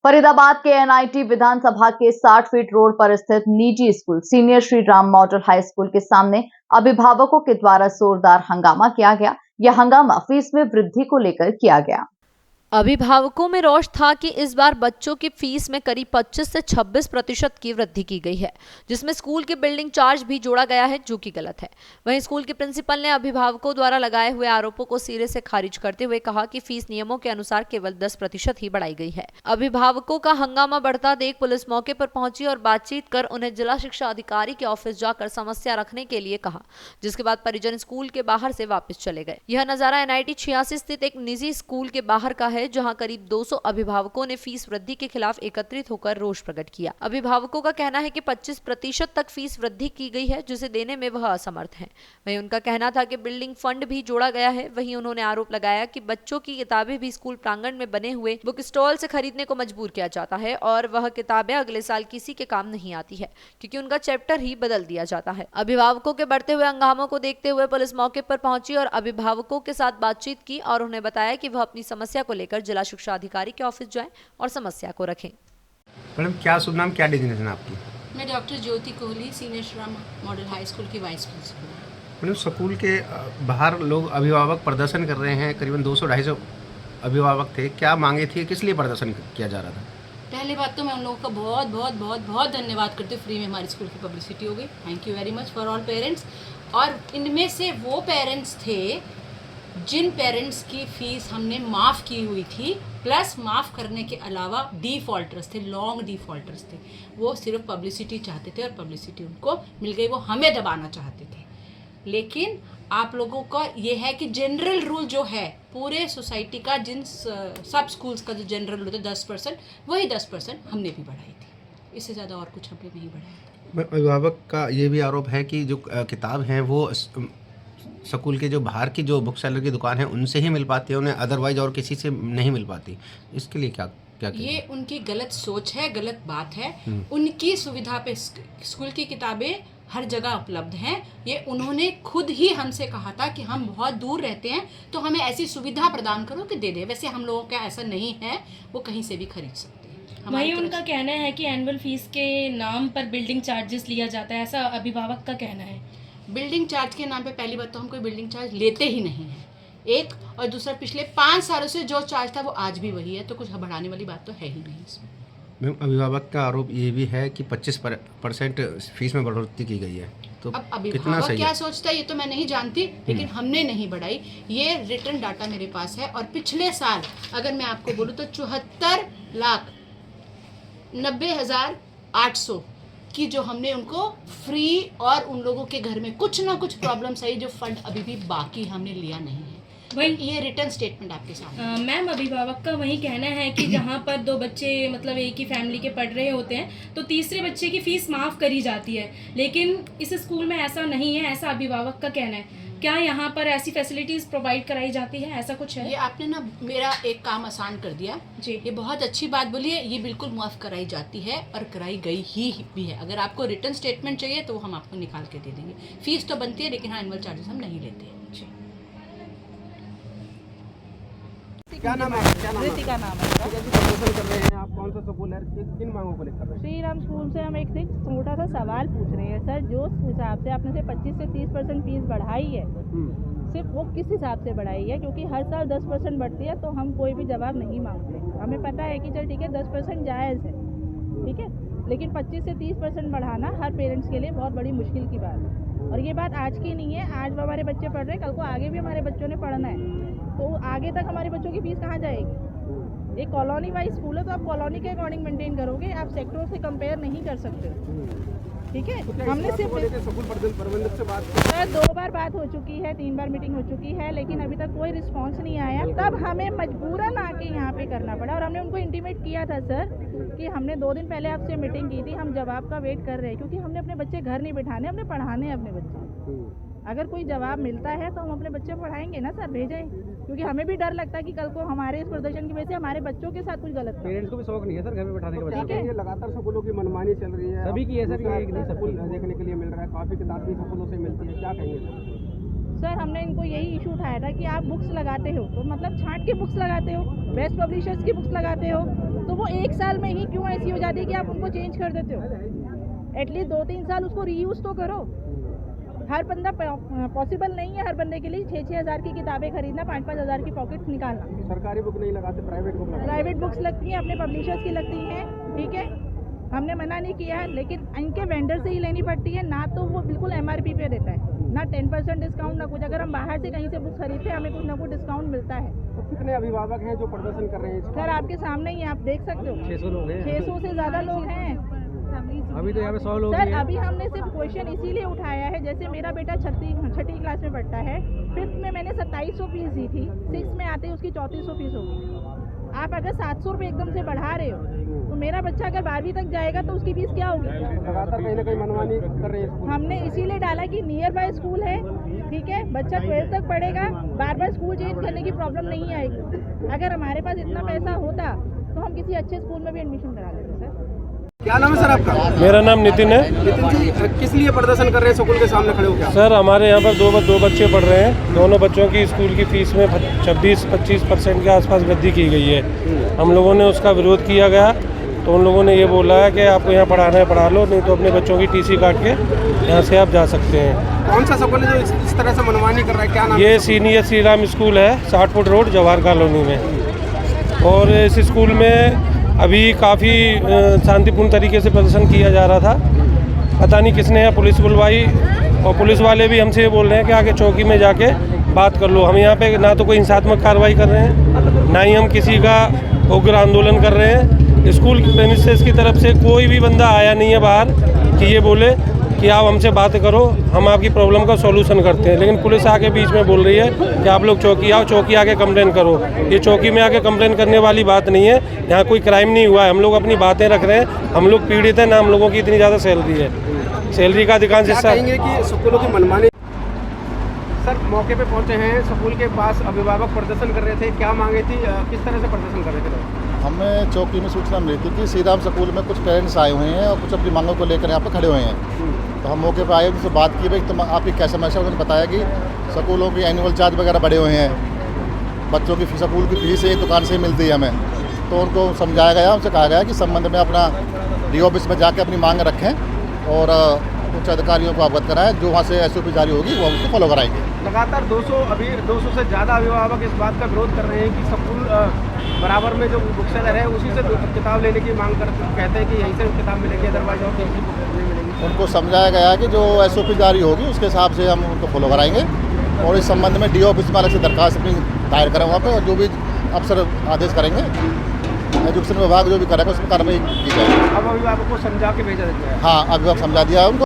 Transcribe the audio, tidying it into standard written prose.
फरीदाबाद के एनआईटी विधानसभा के 60 feet road पर स्थित निजी school senior Shri Ram model high school के सामने अभिभावकों के द्वारा जोरदार हंगामा किया गया। यह हंगामा फीस में वृद्धि को लेकर किया गया। अभिभावकों में रोष था कि इस बार बच्चों की फीस में करीब 25 से 26% की वृद्धि की गई है, जिसमें स्कूल के बिल्डिंग चार्ज भी जोड़ा गया है, जो कि गलत है। वहीं स्कूल के प्रिंसिपल ने अभिभावकों द्वारा लगाए हुए आरोपों को सिरे से खारिज करते हुए कहा कि फीस नियमों के अनुसार केवल 10% ही बढ़ाई गई है। अभिभावकों का हंगामा बढ़ता देख पुलिस मौके पर पहुंची और बातचीत कर उन्हें जिला शिक्षा अधिकारी के ऑफिस जाकर समस्या रखने के लिए कहा, जिसके बाद परिजन स्कूल के बाहर से वापस चले गए। यह नजारा एनआईटी 86 स्थित एक निजी स्कूल के बाहर का है, जहां करीब 200 अभिभावकों ने फीस वृद्धि के खिलाफ एकत्रित होकर रोष प्रकट किया। अभिभावकों का कहना है कि 25% तक फीस वृद्धि की गई है, जिसे देने में वह असमर्थ हैं। वहीं उनका कहना था कि बिल्डिंग फंड भी जोड़ा गया है। वहीं उन्होंने आरोप लगाया कि बच्चों की किताबें भी स्कूल प्रांगण में बने हुए बुक स्टॉल से खरीदने को मजबूर किया जाता है और वह किताबें अगले साल किसी के काम नहीं आती है, क्योंकि उनका चैप्टर ही बदल दिया जाता है। अभिभावकों के बढ़ते हुए हंगामों को देखते हुए पुलिस मौके पर पहुंची और अभिभावकों के साथ बातचीत की और उन्हें बताया कि वह अपनी समस्या को लेकर जिला शिक्षा अधिकारी के ऑफिस जाएं और समस्या को रखें। मैडम, क्या शुभ नाम, क्या डिजिग्नेशन आपकी? मैं doctor Jyoti Kohli, senior Shri Ram model high school की वाइस प्रिंसिपल हूँ। मैडम, स्कूल के बाहर लोग अभिभावक प्रदर्शन कर रहे हैं, करीबन 200-250 अभिभावक थे। क्या मांगे थी, किस लिए प्रदर्शन किया जा रहा था? पहली बात तो मैं उन लोगों का बहुत बहुत बहुत बहुत धन्यवाद करती हूँ। फ्री में हमारे स्कूल की पब्लिसिटी हो गई। Thank you very much for all parents. और इनमें से वो पेरेंट्स थे जिन पेरेंट्स की फीस हमने माफ़ की हुई थी, प्लस माफ़ करने के अलावा डिफ़ॉल्टर्स थे, लॉन्ग डिफ़ॉल्टर्स थे। वो सिर्फ पब्लिसिटी चाहते थे और पब्लिसिटी उनको मिल गई। वो हमें दबाना चाहते थे। लेकिन आप लोगों का ये है कि जनरल रूल जो है पूरे सोसाइटी का, जिन सब स्कूल्स का जो जनरल रूल है 10%, वही 10% हमने भी बढ़ाई थी। इससे ज़्यादा और कुछ हमने नहीं बढ़ाया था। अभिभावक का ये भी आरोप है कि जो किताब हैं वो स्कूल के जो बाहर की जो बुक सेलर की दुकान है उनसे ही मिल पाती है, उन्हें अदरवाइज और किसी से नहीं मिल पाती। इसके लिए क्या क्या ये उनकी गलत सोच है, गलत बात है। उनकी सुविधा पे स्कूल की किताबें हर जगह उपलब्ध हैं। ये उन्होंने खुद ही हमसे कहा था कि हम बहुत दूर रहते हैं, तो हमें ऐसी सुविधा प्रदान करो कि दे दे। वैसे हम लोगों का ऐसा नहीं है, वो कहीं से भी खरीद सकते हैं। वहीं उनका कहना है कि एनुअल फीस के नाम पर बिल्डिंग चार्जेस लिया जाता है, ऐसा अभिभावक का कहना है। बिल्डिंग चार्ज के नाम पे पहली बात तो हम कोई बिल्डिंग चार्ज लेते ही नहीं हैं, एक। और दूसरा, पिछले 5 सालों से जो चार्ज था वो आज भी वही है, तो कुछ बढ़ाने वाली बात तो है ही नहीं इसमें। मैम, अभिभावक का आरोप ये भी है कि 25% फीस में बढ़ोतरी की गई है, तो अब कितना अभिभावक सही क्या है? सोचता है ये तो मैं नहीं जानती, लेकिन हमने नहीं बढ़ाई। ये रिटर्न डाटा मेरे पास है। और पिछले साल अगर मैं आपको बोलूँ तो 74,90,800 कि जो हमने उनको फ्री, और उन लोगों के घर में कुछ ना कुछ प्रॉब्लम्स आई जो फंड अभी भी बाकी हमने लिया नहीं है। वही ये रिटर्न स्टेटमेंट आपके सामने। मैम, अभिभावक का वही कहना है कि जहाँ पर 2 बच्चे मतलब एक ही फैमिली के पढ़ रहे होते हैं तो तीसरे बच्चे की फीस माफ़ करी जाती है, लेकिन इस स्कूल में ऐसा नहीं है, ऐसा अभिभावक का कहना है। क्या यहाँ पर ऐसी फैसिलिटीज़ प्रोवाइड कराई जाती है, ऐसा कुछ है? ये आपने ना मेरा एक काम आसान कर दिया जी। ये बहुत अच्छी बात बोली है। ये बिल्कुल माफ़ कराई जाती है और कराई गई ही भी है। अगर आपको रिटर्न स्टेटमेंट चाहिए तो हम आपको निकाल के दे देंगे। फीस तो बनती है, लेकिन हाँ, एनुअल चार्जेस हम नहीं लेते हैं जी। क्या नाम है? कृतिका नाम है। प्रदर्शन कर रहे हैं आप, कौन सा स्कूल है, किन मांगों को लेकर? श्री राम स्कूल से हम एक छोटा सा सवाल पूछ रहे हैं सर। जो हिसाब से आपने से 25 से 30% फीस बढ़ाई है, सिर्फ वो किस हिसाब से बढ़ाई है? क्योंकि हर साल 10% बढ़ती है, तो हम कोई भी जवाब नहीं मांगते। हमें पता है कि चल ठीक है 10% जायज़ है, ठीक है, लेकिन 25 से 30% बढ़ाना हर पेरेंट्स के लिए बहुत बड़ी मुश्किल की बात है। और ये बात आज की नहीं है, आज वो हमारे बच्चे पढ़ रहे हैं, कल को आगे भी हमारे बच्चों ने पढ़ना है, तो आगे तक हमारे बच्चों की फीस कहाँ जाएगी? एक कॉलोनी वाइज स्कूल है, तो आप कॉलोनी के अकॉर्डिंग मेंटेन करोगे, आप सेक्टरों से कंपेयर नहीं कर सकते, ठीक है। हमने सिर्फ स्कूल प्रबंधक से बात सर 2 बार बात हो चुकी है, 3 बार मीटिंग हो चुकी है, लेकिन अभी तक कोई रिस्पांस नहीं आया। तब हमें मजबूरन आके यहाँ पे करना पड़ा, और हमने उनको इंटीमेट किया था सर कि हमने 2 दिन पहले आपसे मीटिंग की थी, हम जवाब का वेट कर रहे हैं, क्योंकि हमने अपने बच्चे घर नहीं बिठाने, हमने पढ़ाने हैं अपने बच्चे। अगर कोई जवाब मिलता है तो हम अपने बच्चे पढ़ाएंगे ना सर, भेजें, क्योंकि हमें भी डर लगता है कि कल को हमारे इस प्रदर्शन की वजह से हमारे बच्चों के साथ कुछ गलत हो। पेरेंट्स को भी शौक नहीं है सर घर में बैठाने का बच्चा। ठीक है, ये लगातार स्कूलों की मनमानी चल रही है, सभी की है सर, एक नहीं स्कूल देखने के लिए मिल रहा है, काफ़ी किताब भी स्कूलों से मिलती है, क्या कहेंगे सर? हमने इनको यही इशू उठाया था कि आप बुक्स लगाते हो तो मतलब छांट के बुक्स लगाते हो, बेस्ट पब्लिशर्स की बुक्स लगाते हो, तो वो 1 साल में ही क्यों ऐसी हो जाती है कि आप उनको चेंज कर देते हो? एटलीस्ट 2-3 साल उसको रीयूज़ तो करो। हर बंदा पॉसिबल नहीं है हर बंदे के लिए 6-6 हज़ार की किताबें खरीदना, 5-5 हज़ार की पॉकेट्स निकालना। सरकारी बुक नहीं लगाते, प्राइवेट बुक लगाते। प्राइवेट बुक्स लगती हैं, अपने पब्लिशर्स की लगती हैं, ठीक है, हमने मना नहीं किया है, लेकिन इनके वेंडर से ही लेनी पड़ती है। ना तो वो बिल्कुल MRP पे देता है, ना 10% डिस्काउंट, ना कुछ। अगर हम बाहर से कहीं से बुक खरीदते हैं हमें कुछ ना कुछ डिस्काउंट मिलता है। तो कितने अभिभावक हैं जो प्रदर्शन कर रहे हैं? सर आपके सामने ही आप देख सकते हो, 600 लोग हैं। 600 से ज़्यादा लोग हैं। अभी तो यहाँ पे 100 लोग सर हैं। अभी हमने सिर्फ क्वेश्चन इसीलिए उठाया है, जैसे मेरा बेटा छठी क्लास में पढ़ता है, 5th में मैंने 2700 फीस दी थी, 6th में आते ही उसकी 3400 फीस होगी। आप अगर 700 रुपये एकदम से बढ़ा रहे हो तो मेरा बच्चा अगर 12वीं तक जाएगा तो उसकी फीस क्या होगी? लगातार कहीं ना कहीं मनमानी कर रहे हैं स्कूल। हमने इसीलिए डाला कि नियर बाय स्कूल है, ठीक है, बच्चा 12th तक पढ़ेगा, बार बार स्कूल चेंज करने की प्रॉब्लम नहीं आएगी। अगर हमारे पास इतना पैसा होता तो हम किसी अच्छे स्कूल में भी एडमिशन करा लेते सर। क्या नाम है सर आपका? मेरा नाम नितिन है। नितिन जी, किस लिए प्रदर्शन कर रहे हैं स्कूल के सामने खड़े होकर? सर हमारे यहाँ पर दो बच्चे पढ़ रहे हैं। दोनों बच्चों की स्कूल की फ़ीस में 26-25% के आसपास वृद्धि की गई है। हम लोगों ने उसका विरोध किया गया तो उन लोगों ने ये बोला है कि आपको यहाँ पढ़ाना है पढ़ा लो, नहीं तो अपने बच्चों की TC काट के यहाँ से आप जा सकते हैं। कौन सा स्कूल है जो इस तरह से मनमानी कर रहा है, क्या नाम? ये सीनियर श्री राम स्कूल है, 60 फुट रोड, जवाहर कॉलोनी में। और इस स्कूल में अभी काफ़ी शांतिपूर्ण तरीके से प्रदर्शन किया जा रहा था। पता नहीं किसने है पुलिस बुलवाई, और पुलिस वाले भी हमसे ये बोल रहे हैं कि आगे चौकी में जाके बात कर लो। हम यहाँ पे ना तो कोई हिंसात्मक कार्रवाई कर रहे हैं, ना ही हम किसी का उग्र आंदोलन कर रहे हैं। स्कूल प्रेमिसेस की तरफ से कोई भी बंदा आया नहीं है बाहर कि ये बोले कि आप हमसे बात करो, हम आपकी प्रॉब्लम का सॉल्यूशन करते हैं। लेकिन पुलिस आके बीच में बोल रही है कि आप लोग चौकी आओ, चौकी आके कंप्लेन करो। ये चौकी में आके कंप्लेन करने वाली बात नहीं है, यहाँ कोई क्राइम नहीं हुआ है। हम लोग अपनी बातें रख रहे हैं, हम लोग पीड़ित हैं, ना हम लोगों की इतनी ज़्यादा सैलरी है। सैलरी का अधिकांश हिस्सा कहेंगे कि स्कूलों की मनमानी। सर मौके पे पहुंचे हैं, स्कूल के पास अभिभावक प्रदर्शन कर रहे थे, क्या मांगे थी, किस तरह से प्रदर्शन कर रहे थे लोग? हमें चौकी में सूचना मिली थी कि श्री राम स्कूल में कुछ पेरेंट्स आए हुए हैं और कुछ अपनी मांगों को लेकर यहाँ पे खड़े हुए हैं। तो हम मौके पे आए, उनसे बात की, भाई तुम आपकी क्या समस्या? उन्होंने बताया कि स्कूलों की एनुअल चार्ज वगैरह बढ़े हुए हैं, बच्चों की स्कूल की फीस एक दुकान से ही मिलती है हमें। तो उनको समझाया गया, उनसे कहा गया कि संबंध में अपना DO ऑफिस में जाके अपनी मांग रखें और उच्च अधिकारियों को अवगत कराएं। जो वहाँ से SOP जारी होगी वो उसको फॉलो कराएंगे। लगातार 200 से ज़्यादा अभिभावक इस बात का विरोध कर रहे हैं कि स्कूल बराबर में जो बुक सेलर है उसी से किताब लेने की मांग करते, कहते हैं कि यहीं से किताब मिलेगी, अदरवाइज और किसी बुक नहीं मिलेगी। उनको समझाया गया कि जो SOP जारी होगी उसके हिसाब से हम उनको फॉलो कराएंगे और इस संबंध में DO ऑफिस में अलग से दरखास्त अपनी दायर करें वहाँ पे, और जो भी अफसर आदेश करेंगे, एजुकेशन विभाग जो भी करेगा उसमें कार्रवाई की जाएगी। अब अभिभावकों को समझा के भेजा जाता है? हाँ, अभिभावक समझा दिया है उनको।